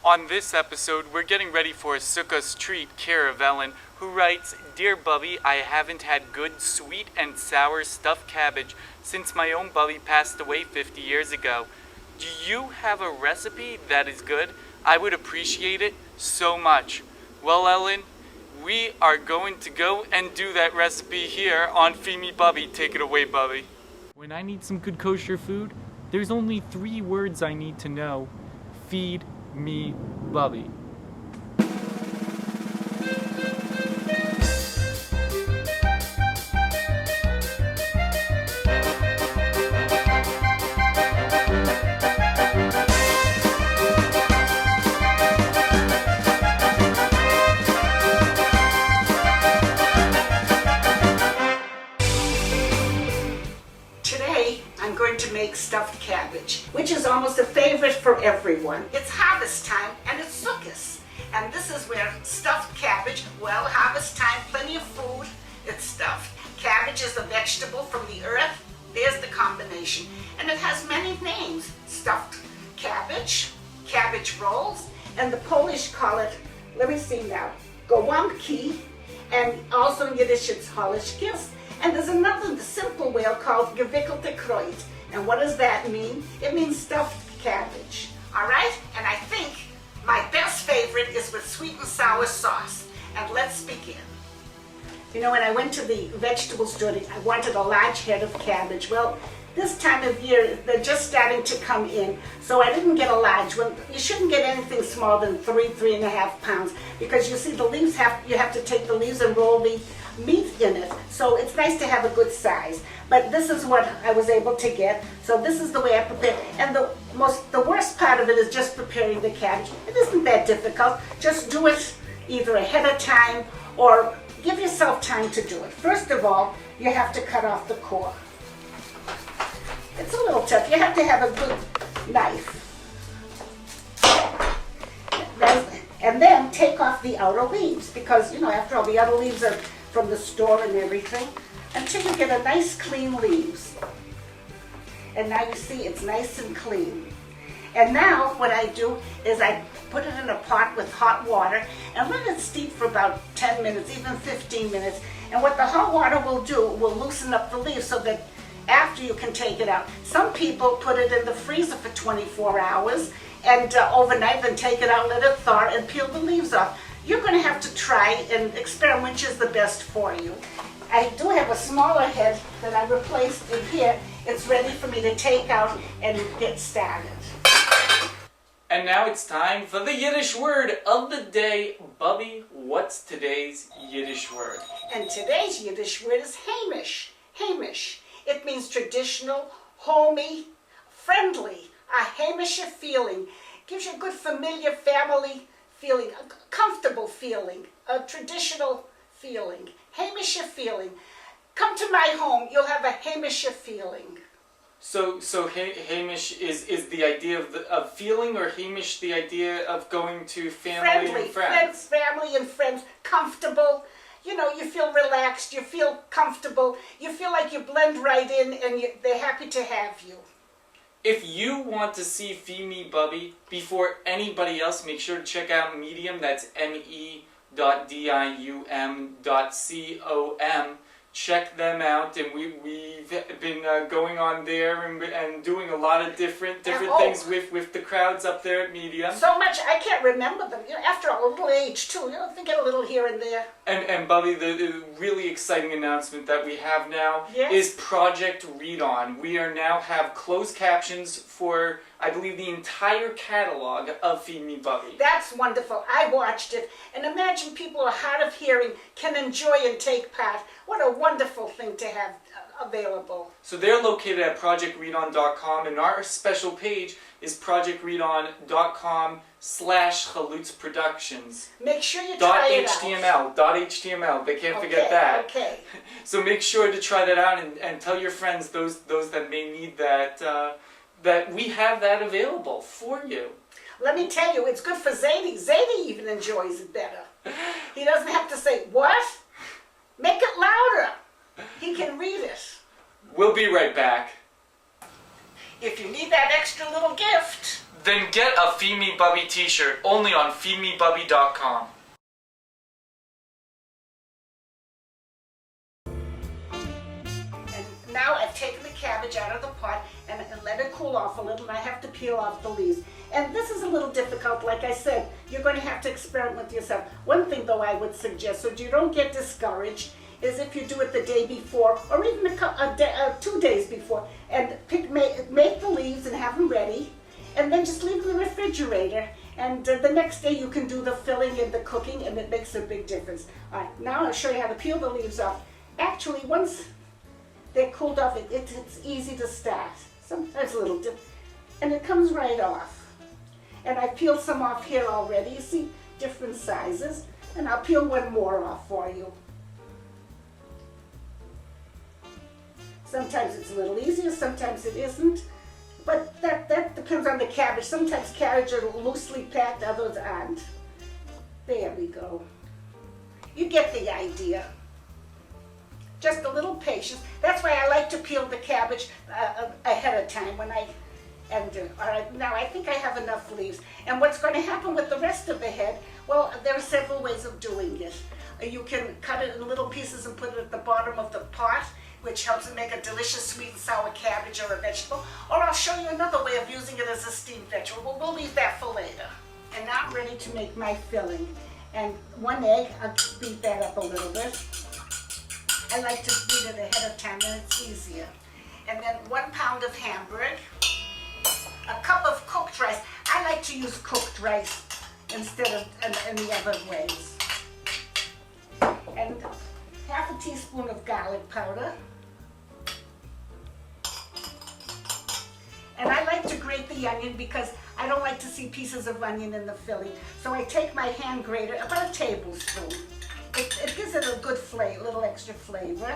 On this episode, we're getting ready for a succos treat, care of Ellen, who writes, "Dear Bubby, I haven't had good, sweet, and sour stuffed cabbage since my own Bubby passed away 50 years ago. Do you have a recipe that is good? I would appreciate it so much." Well, Ellen, we are going to go and do that recipe here on Feed Me Bubby. Take it away, Bubby. When I need some good kosher food, there's only 3 words I need to know. Feed me Bubby. Today, I'm going to make stuffed cabbage, which is almost a favorite for everyone. It's harvest time and it's succos. And this is where stuffed cabbage, well, harvest time, plenty of food, it's stuffed. Cabbage is a vegetable from the earth. There's the combination. And it has many names. Stuffed cabbage, cabbage rolls, and the Polish call it, let me see now, gowumpki, and also in Yiddish it's holishkes. And there's another simple way called gewickelte Kreuz. And what does that mean? It means stuffed cabbage. All right? And I think my best favorite is with sweet and sour sauce. And let's begin. You know, when I went to the vegetable store, I wanted a large head of cabbage. Well, this time of year, they're just starting to come in. So I didn't get a large one. You shouldn't get anything smaller than 3.5 pounds. Because you see, the leaves you have to take the leaves and roll the meat in it. So it's nice to have a good size. But this is what I was able to get. So this is the way I prepare. And the worst part of it is just preparing the cabbage. It isn't that difficult. Just do it either ahead of time or give yourself time to do it. First of all, you have to cut off the core. It's a little tough. You have to have a good knife. And then take off the outer leaves because, you know, after all, the outer leaves are from the store and everything, until you get a nice clean leaves. And now you see it's nice and clean. And now what I do is I put it in a pot with hot water and let it steep for about 10 minutes, even 15 minutes. And what the hot water will do will loosen up the leaves so that after you can take it out. Some people put it in the freezer for 24 hours and overnight, then take it out, let it thaw and peel the leaves off. You're going to have to try and experiment which is the best for you. I do have a smaller head that I replaced in here. It's ready for me to take out and get started. And now it's time for the Yiddish word of the day. Bubby, what's today's Yiddish word? And today's Yiddish word is hamish. Hamish. It means traditional, homey, friendly, a hamish feeling. Gives you a good familiar family feeling, a comfortable feeling, a traditional feeling, hamish feeling. Come to my home, you'll have a hamish feeling. So hamish is the idea of feeling, or hamish the idea of going to family and friends? Family and friends, comfortable. You know, you feel relaxed, you feel comfortable, you feel like you blend right in and they're happy to have you. If you want to see Feed Me Bubby before anybody else, make sure to check out Medium. That's me.dium.com. Check them out, and we've been going on there and doing a lot of different things with the crowds up there at Medium. So much I can't remember them. You know, after all, a little age too. You know, they get a little here and there. And Bubby, the really exciting announcement that we have now is Project ReadOn. We now have closed captions for, I believe, the entire catalog of Feed Me Bubby. That's wonderful. I watched it, and imagine people who are hard of hearing can enjoy and take part. What a wonderful thing to have available. So they're located at projectreadon.com, and our special page is projectreadon.com/chalutzproductions. Make sure you try it out. .html. They can't forget that. Okay. So make sure to try that out and tell your friends, those that may need that, that we have that available for you. Let me tell you, it's good for Zadie. Zadie even enjoys it better. He doesn't have to say, what? Make it louder. He can read it. We'll be right back. If you need that extra little gift, Then get a Feed Me Bubbe t-shirt only on feedmebubbe.com. And now I've taken the cabbage out of the pot and let it cool off a little, and I have to peel off the leaves. And this is a little difficult. Like I said, you're going to have to experiment with yourself. One thing though I would suggest, so you don't get discouraged, is if you do it the day before or even 2 days before, and make the leaves and have them ready, and then just leave them in the refrigerator, and the next day you can do the filling and the cooking, and it makes a big difference. All right, now I'll show you how to peel the leaves off. Actually, once they're cooled off, it's easy to start. Sometimes a little dip, and it comes right off. And I peeled some off here already. You see, different sizes, and I'll peel one more off for you. Sometimes it's a little easier, sometimes it isn't. But that depends on the cabbage. Sometimes cabbage are loosely packed, others aren't. There we go. You get the idea. Just a little patience. That's why I like to peel the cabbage ahead of time when I do. All right, now I think I have enough leaves. And what's going to happen with the rest of the head, well, there are several ways of doing it. You can cut it in little pieces and put it at the bottom of the pot, which helps it make a delicious sweet and sour cabbage or a vegetable. Or I'll show you another way of using it as a steamed vegetable. We'll leave that for later. And now I'm ready to make my filling. And 1 egg, I'll beat that up a little bit. I like to beat it ahead of time, and it's easier. And then 1 pound of Hamburg, a cup of cooked rice. I like to use cooked rice instead of any other ways. And half a teaspoon of garlic powder. And I like to grate the onion because I don't like to see pieces of onion in the filling. So I take my hand grater, about a tablespoon. It gives it a good flavor, a little extra flavor.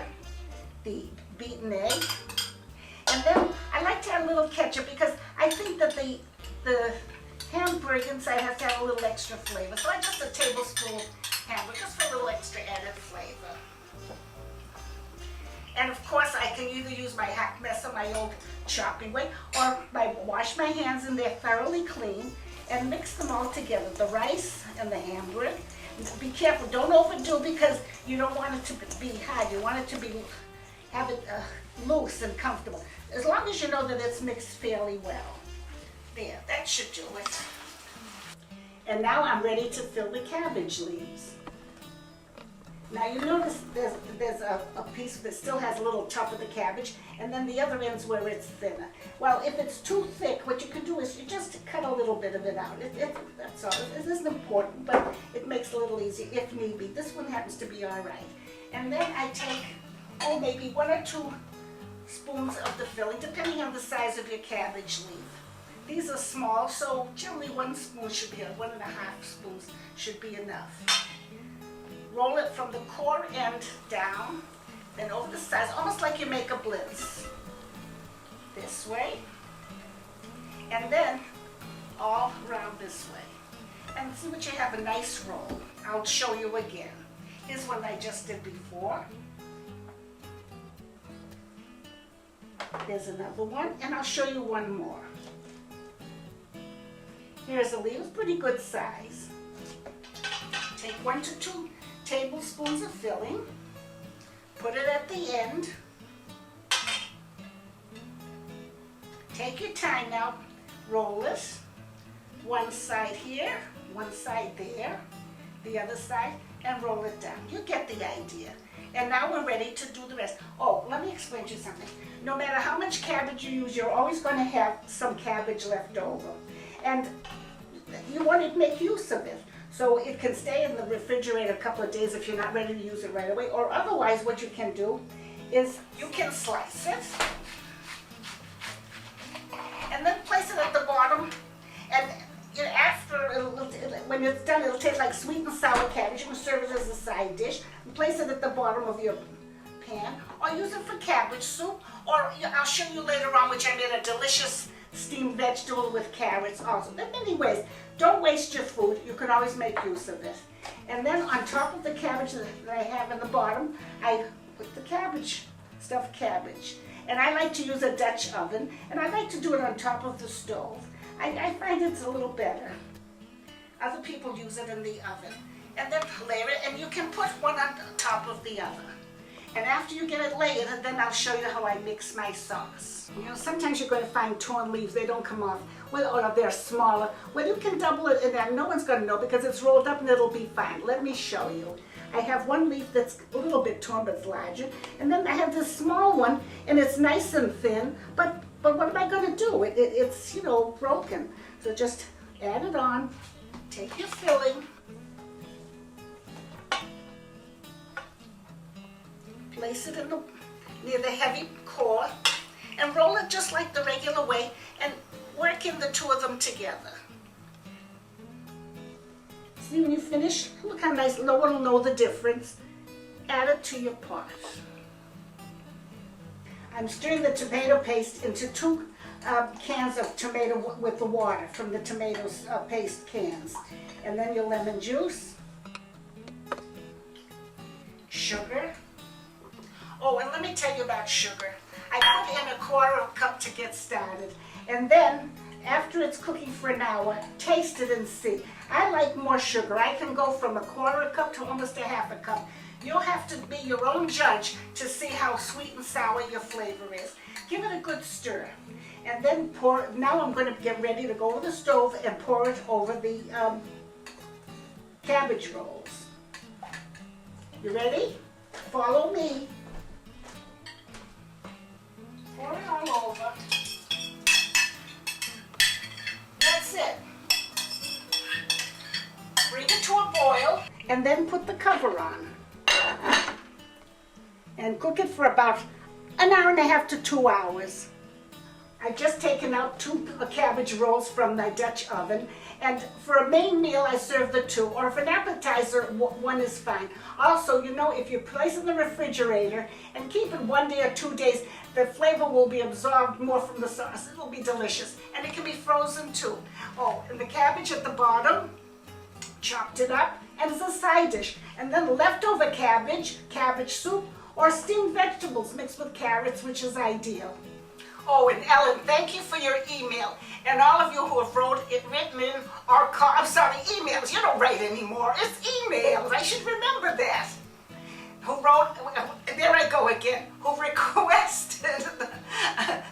The beaten egg. And then I like to add a little ketchup because I think that the hamburger inside has to have a little extra flavor. So I just a tablespoon of hamburger, just for a little extra added flavor. And of course I can either use my hot mess or my old chopping weight, or wash my hands and they're thoroughly clean, and mix them all together, the rice and the hamburger. Be careful, don't overdo because you don't want it to be hard. You want it to have it loose and comfortable. As long as you know that it's mixed fairly well. There, that should do it. And now I'm ready to fill the cabbage leaves. Now you notice there's a piece that still has a little top of the cabbage, and then the other end's where it's thinner. Well, if it's too thick, what you can do is you just cut a little bit of it out. That's all. It isn't important, but it makes it a little easier if need be. This one happens to be all right. And then I take, maybe 1 or 2 spoons of the filling, depending on the size of your cabbage leaf. These are small, so generally 1 spoon should be, 1.5 spoons should be enough. Roll it from the core end down, then over the sides, almost like you make a blitz. This way, and then all around this way. And see what you have, a nice roll. I'll show you again. Here's one I just did before. There's another one, and I'll show you one more. Here's a leaf, pretty good size. Take 1 to 2 tablespoons of filling, put it at the end. Take your time now, roll it. One side here, one side there, the other side, and roll it down. You get the idea. And now we're ready to do the rest. Oh, let me explain to you something. No matter how much cabbage you use, you're always going to have some cabbage left over. And you want to make use of it. So it can stay in the refrigerator a couple of days if you're not ready to use it right away. Or otherwise, what you can do is you can slice it and then place it at the bottom. And after, when it's done, it'll taste like sweet and sour cabbage. You can serve it as a side dish. And place it at the bottom of your pan, or use it for cabbage soup. Or I'll show you later on, which I made a delicious steamed vegetable with carrots also. There are many ways. Don't waste your food. You can always make use of it. And then on top of the cabbage that I have in the bottom, I put the cabbage, stuffed cabbage. And I like to use a Dutch oven, and I like to do it on top of the stove. I find it's a little better. Other people use it in the oven. And then layer it, and you can put one on top of the other. And after you get it layered, then I'll show you how I mix my sauce. You know, sometimes you're going to find torn leaves, they don't come off, well, or they're smaller. Well, you can double it in there. No one's going to know because it's rolled up and it'll be fine. Let me show you. I have one leaf that's a little bit torn, but it's larger. And then I have this small one, and it's nice and thin, but what am I going to do? It's, you know, broken. So just add it on, take your filling, place it in near the heavy core, and roll it just like the regular way, and work in the two of them together. See, when you finish, look how nice, no one will know the difference. Add it to your pot. I'm stirring the tomato paste into 2 cans of tomato with the water from the tomato paste cans. And then your lemon juice, sugar. Oh, and let me tell you about sugar. I put in a 1/4 cup to get started. And then, after it's cooking for an hour, taste it and see. I like more sugar. I can go from a 1/4 cup to almost a 1/2 cup. You'll have to be your own judge to see how sweet and sour your flavor is. Give it a good stir. And then pour, now I'm going to get ready to go to the stove and pour it over the cabbage rolls. You ready? Follow me. Pour it all over. That's it. Bring it to a boil and then put the cover on. And cook it for about 1.5 hours to 2 hours. I've just taken out 2 cabbage rolls from my Dutch oven, and for a main meal I serve the 2, or for an appetizer 1 is fine. Also, you know, if you place it in the refrigerator and keep it 1 day or 2 days, the flavor will be absorbed more from the sauce. It'll be delicious, and it can be frozen too. Oh, and the cabbage at the bottom, chopped it up, and it's a side dish. And then leftover cabbage, cabbage soup, or steamed vegetables mixed with carrots, which is ideal. Oh, and Ellen, thank you for your email. And all of you who have written in, or emails. You don't write anymore. It's emails. I should remember that. Who wrote, there I go again, who requested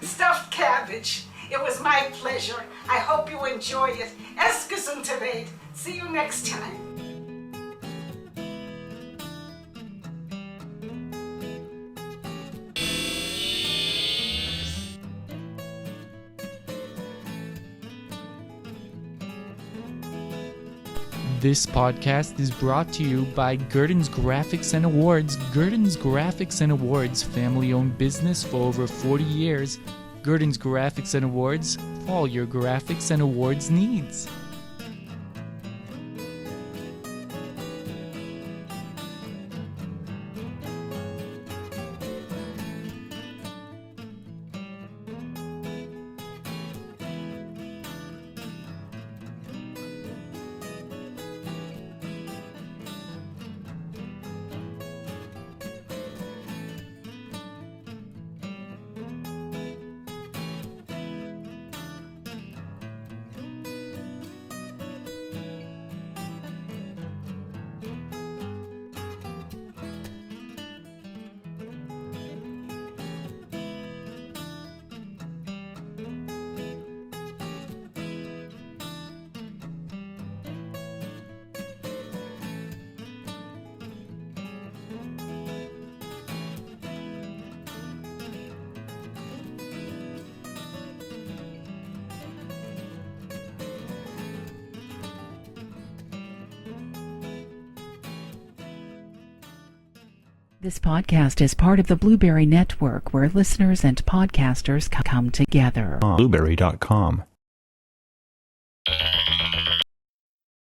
stuffed cabbage. It was my pleasure. I hope you enjoy it. Eskisentevate. See you next time. This podcast is brought to you by Gurdon's Graphics and Awards. Gurdon's Graphics and Awards, family-owned business for over 40 years. Gurdon's Graphics and Awards, for all your graphics and awards needs. This podcast is part of the Blueberry Network, where listeners and podcasters come together. Blueberry.com